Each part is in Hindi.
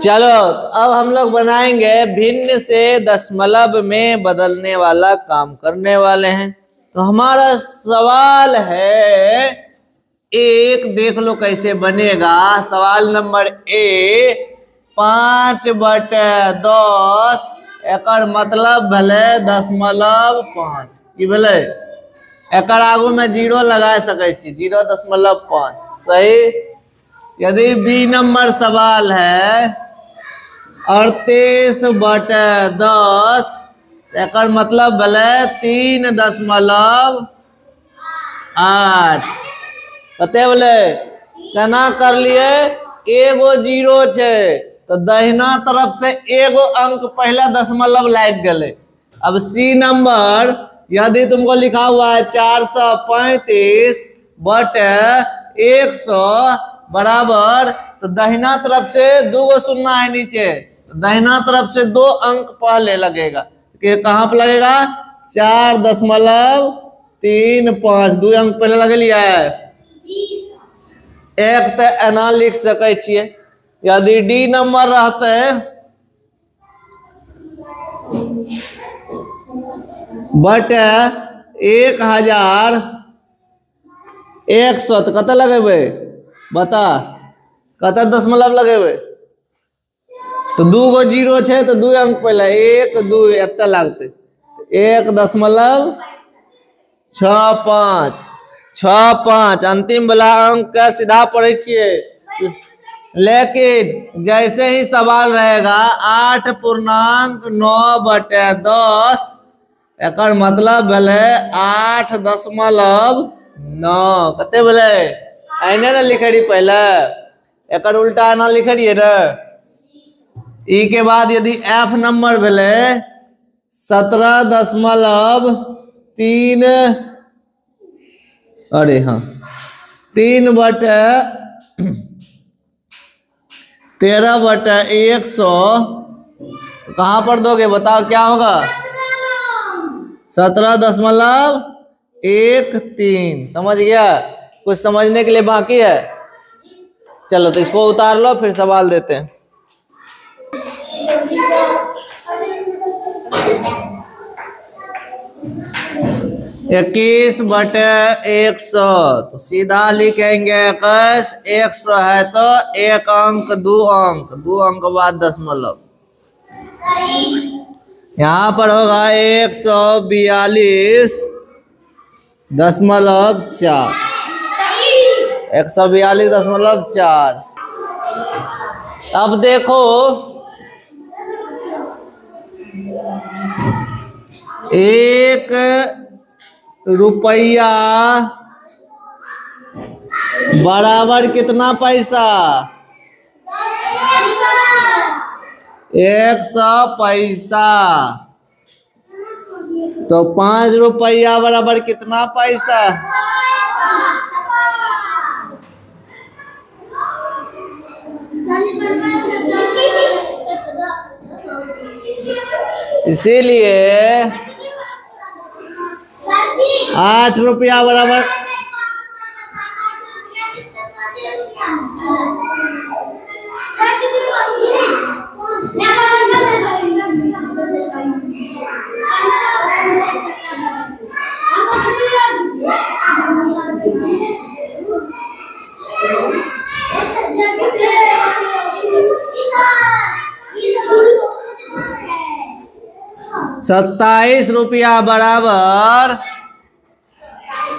चलो अब हम लोग बनाएंगे भिन्न से दशमलव में बदलने वाला काम करने वाले हैं। तो हमारा सवाल है एक, देख लो कैसे बनेगा। सवाल नंबर ए, 5/10 एकर मतलब भले 0.5 की भले एकर आगू में 0 लगा सके 0.5 सही। यदि बी नंबर सवाल है 38/10 एकर मतलब भले 3.8 कते बोले केना कर लिए, एगो 0 छे तो दहिना तरफ से एगो अंक पहला दशमलव लाग गए। अब सी नंबर यदि तुमको लिखा हुआ है 435/100 बराबर, तो दहिना तरफ से 2 शून्य है नीचे, तो दहिना तरफ से 2 अंक पहले लगेगा। कहाँ पे लगेगा 4.35 2 अंक पहले लगे लिया है। एक तो एना लिख सके छिए। यदि डी नंबर रहते 1100 तो कत लगेबे बता, कत दशमलव लगेबे। तो 2 गो 0 छे तो 2 अंक पहले 1 2 एत लगते 1.65 अंतिम वाला अंक का सीधा पढ़े छिए। लेकिन जैसे ही सवाल रहेगा 8.9/10 एकर मतलब भले 8.9 कते भले ऐने ना लिखे रही पहले, एकर उल्टा ना लिखे रही ना। ई के बाद यदि एफ नंबर भले 17.3 अरे हाँ 3/13/100 तो कहाँ पर दोगे बताओ क्या होगा 17.13। समझ गया? कुछ समझने के लिए बाकी है? चलो तो इसको उतार लो फिर सवाल देते हैं। 21/100 तो सीधा लिखेंगे 100 है तो 1 अंक 2 अंक बाद दशमलव। यहाँ पर होगा 142.4 142.4। अब देखो 1 रुपया बराबर कितना पैसा 100 पैसा। तो 5 रुपया बराबर कितना पैसा इसीलिए 8 रुपया बराबर ₹27 बराबर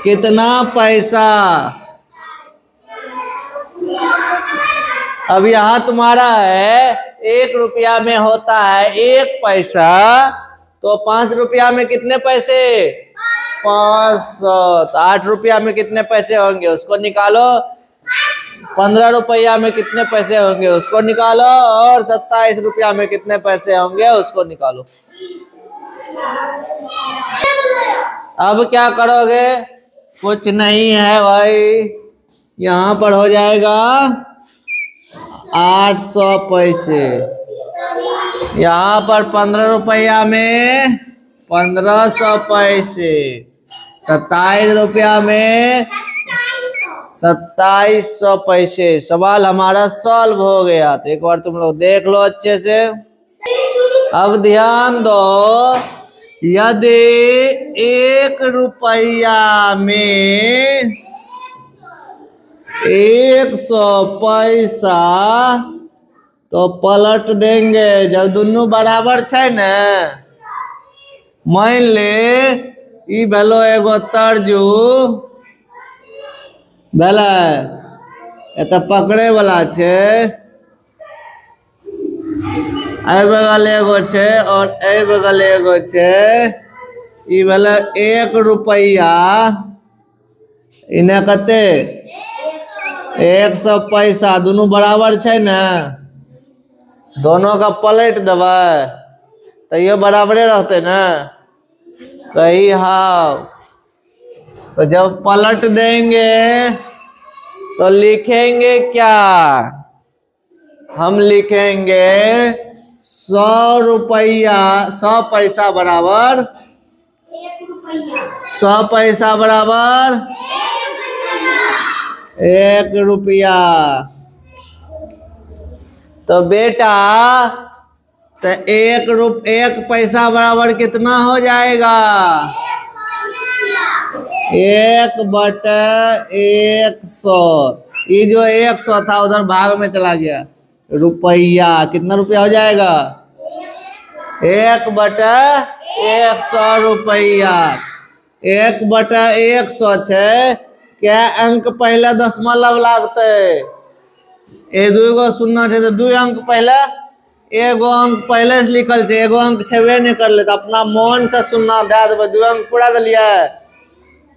कितना पैसा। अब यहाँ तुम्हारा है 1 रुपया में होता है 1 पैसा, तो 5 रुपया में कितने पैसे 500। तो 8 रुपया में कितने पैसे होंगे उसको निकालो। 15 रुपया में कितने पैसे होंगे उसको निकालो, और 27 रुपया में कितने पैसे होंगे उसको निकालो। अब क्या करोगे? कुछ नहीं है भाई, यहाँ पर हो जाएगा 800 पैसे। यहाँ पर 15 रुपया में 1500 पैसे, 27 रुपया में 2700 पैसे। सवाल हमारा सॉल्व हो गया। तो एक बार तुम लोग देख लो अच्छे से। अब ध्यान दो, यदि 1 रुपया में 100 पैसा तो पलट देंगे जब दोनों बराबर है न। मान ले ई भेलो एगो तर्जू भेलै, एत पकड़े वाला छै, ए बगल एगो छै और ए बगल एगो छै। ई भेलै 1 रुपया, इन्हें कते 100 पैसा, दोनों बराबर छै न। दोनों का पलट देबै तो ये बराबरे रहते न। कही हाँ, तो जब पलट देंगे तो लिखेंगे क्या? हम लिखेंगे 100 रुपया, 100 पैसा बराबर 100 पैसा बराबर 1 रुपया। तो बेटा तो 1 पैसा बराबर कितना हो जाएगा? 1/100। ये जो 100 था उधर भाग में चला गया, रुपया कितना रुपया हो जाएगा? 1/100 रुपया। 1/100 है। क्या अंक पहले दशमलव लागते? ए दूगो सुनना है तो 2 अंक पहले, एगो अंक पहले से लिखल है, एगो अंक छेबे नहीं कर ले तो अपना मन से सुनना दे देवे। 2 अंक पूरा दिलिए,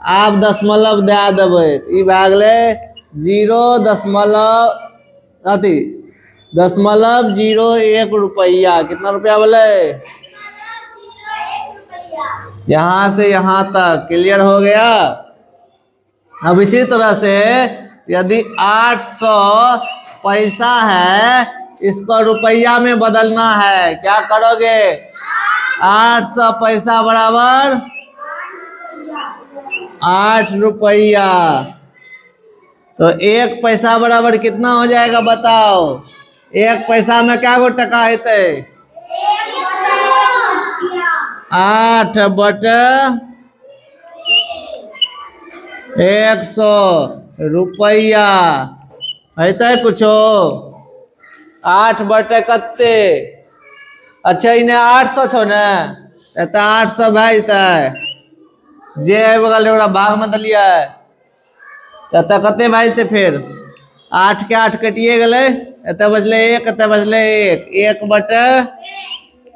आप दशमलव दे देवे। ई भए गेलै 0.01 रुपया। कितना रुपया बोले? यहाँ से यहाँ तक क्लियर हो गया। अब इसी तरह से यदि 800 पैसा है, इसको रुपया में बदलना है, क्या करोगे? 800 पैसा बराबर 8 रुपया। तो 1 पैसा बराबर कितना हो जाएगा बताओ? 1 पैसा में क्या गो टका हेते? 8/100 रुपया हेते कुछो? 8 कते? अच्छा इन्हें 800 छो न, 800 भाई जे बगल भाग में दलिया कते भाई फिर 8 के 8 कटिए गए, एत बचल 1, एत बचल 1।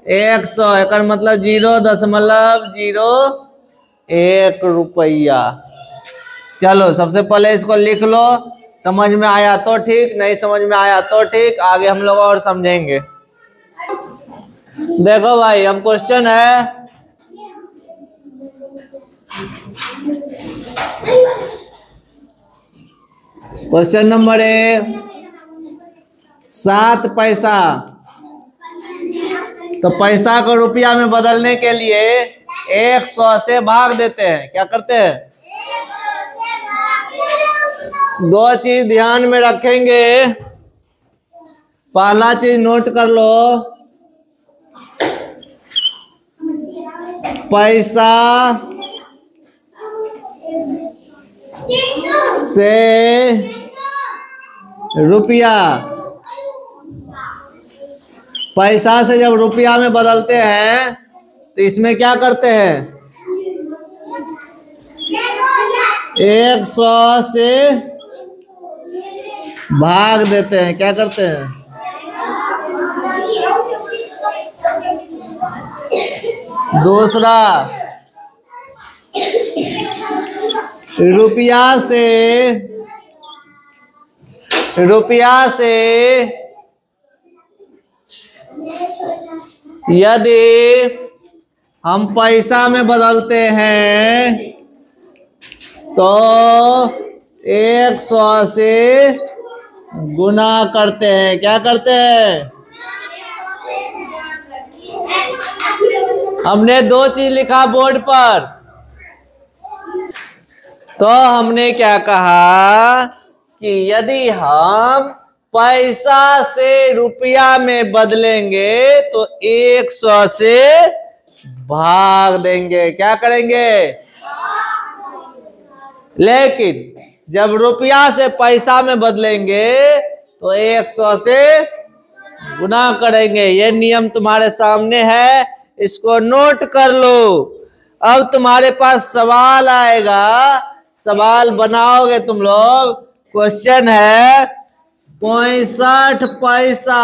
1/100 एक मतलब 0.01 रुपया। चलो सबसे पहले इसको लिख लो, समझ में आया तो ठीक, नहीं समझ में आया तो ठीक, आगे हम लोग और समझेंगे। देखो भाई अब क्वेश्चन है, क्वेश्चन नंबर 7 पैसा। तो पैसा को रुपया में बदलने के लिए 100 से भाग देते हैं। क्या करते हैं? 2 चीज ध्यान में रखेंगे। पहला चीज नोट कर लो, पैसा से रुपया, पैसा से जब रुपया में बदलते हैं तो इसमें क्या करते हैं? 100 से भाग देते हैं। क्या करते हैं? दूसरा, रुपया से यदि हम पैसा में बदलते हैं तो 100 से गुना करते हैं। क्या करते हैं? हमने 2 चीज लिखा बोर्ड पर। तो हमने क्या कहा कि यदि हम पैसा से रुपया में बदलेंगे तो 100 से भाग देंगे। क्या करेंगे? लेकिन जब रुपया से पैसा में बदलेंगे तो 100 से गुना करेंगे। ये नियम तुम्हारे सामने है, इसको नोट कर लो। अब तुम्हारे पास सवाल आएगा, सवाल बनाओगे तुम लोग। क्वेश्चन है 65 पैसा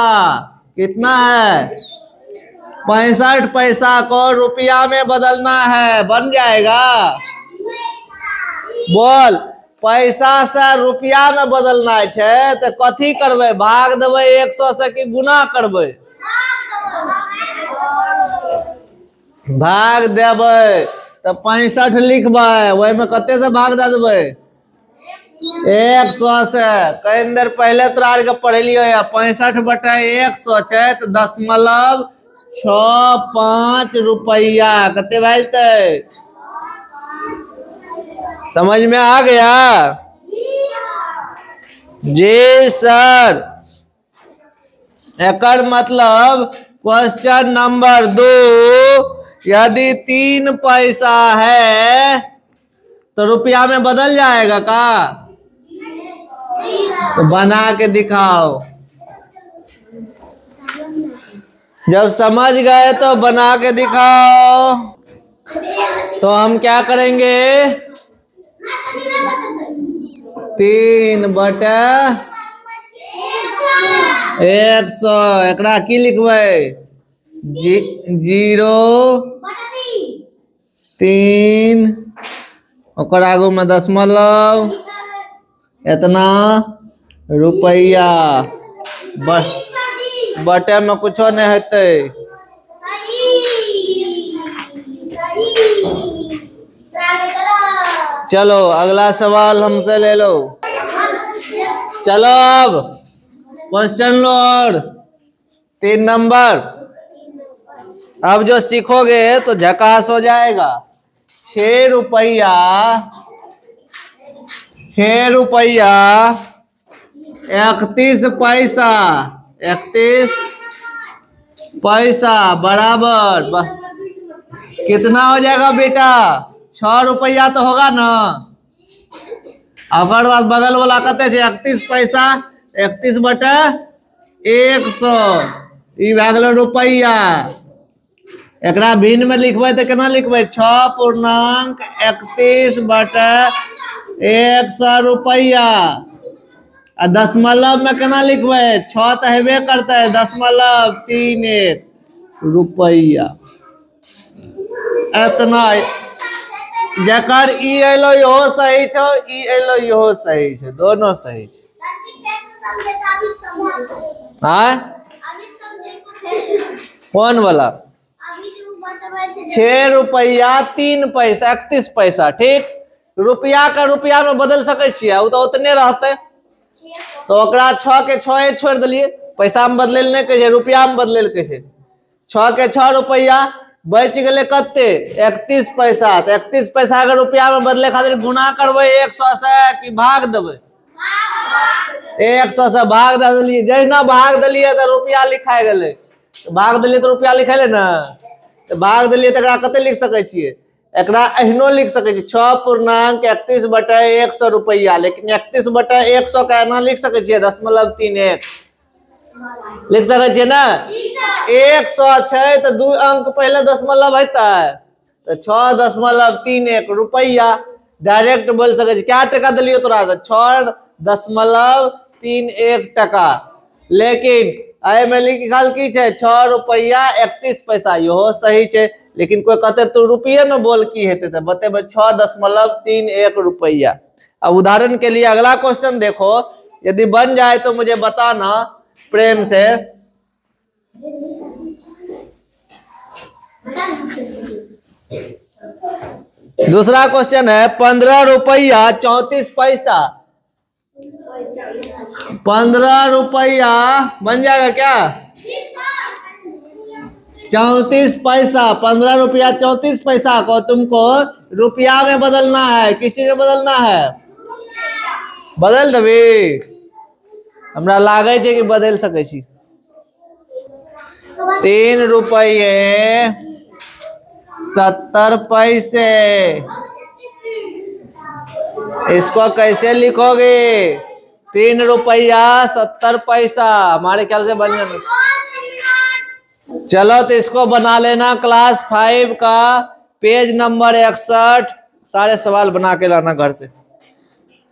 कितना है? 65 पैसा को रुपया में बदलना है, बन जाएगा? बोल, पैसा से रुपया में बदलना है तो कथी करबे? भाग देवे 100 से कि गुना करबे? भाग देवे तो 65 लिखबे, वही में कते से भाग दे देवे? 100 से। कई देर पहले तोरा के पढ़ेलियो 65 बटा 100 है तो 0.65 रुपया कते बाजते? समझ में आ गया? जी सर। एक मतलब क्वेश्चन नंबर 2, यदि 3 पैसा है तो रुपया में बदल जाएगा का? तो बना के दिखाओ। जब समझ गए तो बना के दिखाओ। तो हम क्या करेंगे? 3 बटा 100 एकरा की लिखबै? 0.3 ओकर आगू में दशमलव इतना रुपया। बटे में कुछो नहीं होते। चलो अगला सवाल हमसे ले लो। चलो अब क्वेश्चन लो और 3 नंबर। अब जो सीखोगे तो झकास हो जाएगा। 6 रुपया 31 पैसा 31 पैसा बराबर कितना हो जाएगा बेटा? 6 रुपया तो होगा ना। अगर बाद बगल वाला कहते 31 पैसा 31 बटे 100 ई भए गेल रुपया। एकरा भिन्न में लिखबै तो केना लिखबै? 6.31 बटे 100 रुपया। आ दशमलव में केना लिखबै? 6 तो हेबे करते है, 0.31 रुपया। इतना जकर ई एलो इहो सही छो, ई एलो इहो सही छो, दोनों सही छो। हाँ कौन वाला? 6 रुपया 3 पैसा 31 पैसा। ठीक, रुपया का रुपया में बदल सके छियै, वो तो उतने रहते। तो ओकरा 6 के 6 छोड़ दिलिए, पैसा में बदले नहीं कहे, रुपया में बदले कैसे? 6 के 6 रुपया बच गए कते? 31 पैसा। तो 31 पैसा अगर रुपया में बदले खातिर गुना करबे 100 से कि भाग देवे? 100 से भाग दे दिलिए। जहिना भाग दिलिए तो रुपया लिखाई गेले। तो भाग दिलिए तो रुपया लिखेले ना। तो भाग दिलिए तो एकरा कते लिख सके छियै? एकरा एहनो लिख सके छी 6.31 बटे 100 रुपया। लेकिन 31 बटे 100 का एना लिख सके छियै 0.31 लिख सके छियै ना। 100 छै तो 2 अंक पहले दशमलव हेता तो 6.31 रुपया डायरेक्ट बोल सके छी। क्या टका दिलियो तोरा? 6.31 टका। लेकिन आई में लिखल की छै? 6 रुपया 31 पैसा। इहो सही छै। लेकिन कोई कहते तो रुपये में बोल की हेते तो बतेबे 6.31 रुपया। अब उदाहरण के लिए अगला क्वेश्चन देखो, यदि बन जाए तो मुझे बताना प्रेम से। दूसरा क्वेश्चन है 15 रुपया 34 पैसा। 15 रुपया बन जाएगा क्या? 34 पैसा। 15 रुपया 34 पैसा को तुमको रुपया में बदलना है। किस चीज में बदलना है? बदल देबे? हमरा लागे छे कि बदल सके छी। 3 रुपये 70 पैसे। इसको कैसे लिखोगे? 3 रुपया 70 पैसा। हमारे ख्याल से बन जाना। चलो तो इसको बना लेना। क्लास 5 का पेज नंबर 61 सारे सवाल बना के लाना घर से।